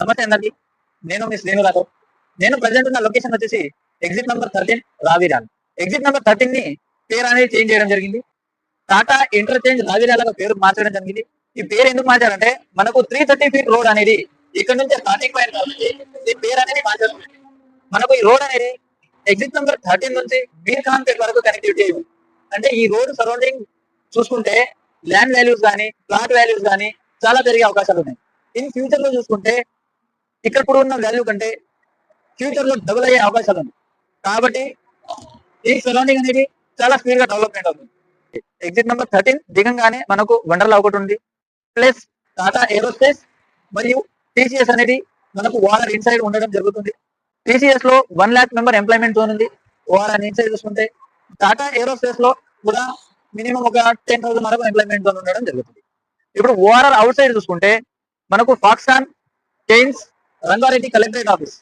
నమస్తే అందరికి. నేను మీ శ్రీను రాథోడ్. నేను ప్రజెంట్ ఉన్న లొకేషన్ వచ్చేసి ఎగ్జిట్ నెంబర్ 13 రావిరాల్. ఎగ్జిట్ నెంబర్ 13 ని పేరు అనేది చేంజ్ చేయడం జరిగింది. టాటా ఇంటర్చేంజ్ రావిరాల పేరు మార్చడం జరిగింది. ఈ పేరు ఎందుకు మార్చారంటే మనకు 330 ఫీట్ రోడ్ అనేది ఇక్కడ నుంచి స్టార్టింగ్ పాయింట్ కాబట్టి ఈ పేరు అనేది మార్చారు. మనకు ఈ రోడ్ అనేది ఎగ్జిట్ నెంబర్ 13 నుంచి బీర్ ఖాన్ పేట్ వరకు కనెక్టివిటీ అయ్యింది. అంటే ఈ రోడ్ సరౌండింగ్ చూసుకుంటే ల్యాండ్ వాల్యూస్ కానీ ప్లాట్ వాల్యూస్ కానీ చాలా పెరిగే అవకాశాలు ఉన్నాయి. ఇన్ ఫ్యూచర్ లో చూసుకుంటే ఇక్కడ ఇప్పుడు ఉన్న వాల్యూ కంటే ఫ్యూచర్ లో డబుల్ అయ్యే అవకాశాలు ఉంది. కాబట్టి ఈ సరౌండింగ్ అనేది చాలా స్పీడ్ గా డెవలప్మెంట్ అవుతుంది. ఎగ్జిట్ నెంబర్ 13 దిగంగానే మనకు వండర్లా ఒకటి ఉంది, ప్లస్ టాటా ఏరోస్పేస్ మరియు టీసీఎస్ అనేది మనకు ఓఆర్ఆర్ ఇన్సైడ్ ఉండడం జరుగుతుంది. టీసీఎస్ లో 1 lakh మెంబర్ ఎంప్లాయ్మెంట్ జోన్ ఉంది. ఓఆర్ఆర్ ఇన్సైడ్ చూసుకుంటే టాటా ఏరోస్పేస్ లో కూడా మినిమం ఒక 10,000 వరకు ఎంప్లాయ్మెంట్ జోన్ ఉండడం జరుగుతుంది. ఇప్పుడు ఓఆర్ఆర్ అవుట్ సైడ్ చూసుకుంటే మనకు ఫాక్సాన్, చైన్స్, రంగారెడ్డి కలెక్టరేట్ ఆఫీస్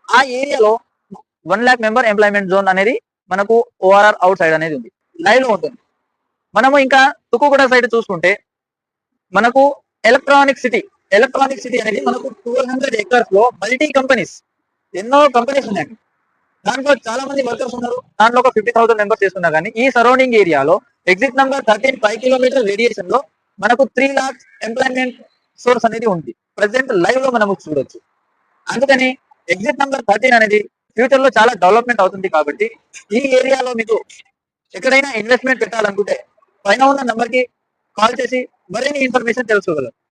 ఆ ఏరియాలో 1 lakh మెంబర్ ఎంప్లాయ్మెంట్ జోన్ అనేది మనకు ఓఆర్ఆర్ అవుట్ సైడ్ అనేది ఉంది, లైవ్ లో ఉంటుంది. మనము ఇంకా తుక్కుగూడ సైడ్ చూసుకుంటే మనకు ఎలక్ట్రానిక్ సిటీ అనేది మనకు 1200 acres లో మల్టీ కంపెనీస్, ఎన్నో కంపెనీస్ ఉన్నాయి. దాంట్లో చాలా మంది వర్కర్స్ ఉన్నారు. దాంట్లో ఒక 50,000 మెంబర్స్ చేస్తున్నారు. కానీ ఈ సరౌండింగ్ ఏరియాలో ఎగ్జిట్ నెంబర్ 13 5 కిలోమీటర్ రేడియేషన్ లో మనకు 3 lakhs ఎంప్లాయ్మెంట్ సోర్స్ అనేది ఉంది. ప్రెసెంట్ లైవ్ లో మనము చూడొచ్చు. అందుకని ఎగ్జిట్ నెంబర్ 13 అనేది ఫ్యూచర్ లో చాలా డెవలప్మెంట్ అవుతుంది. కాబట్టి ఈ ఏరియాలో మీకు ఎక్కడైనా ఇన్వెస్ట్మెంట్ పెట్టాలనుకుంటే పైన ఉన్న నంబర్ కి కాల్ చేసి మరిన్ని ఇన్ఫర్మేషన్ తెలుసుకోగలరు.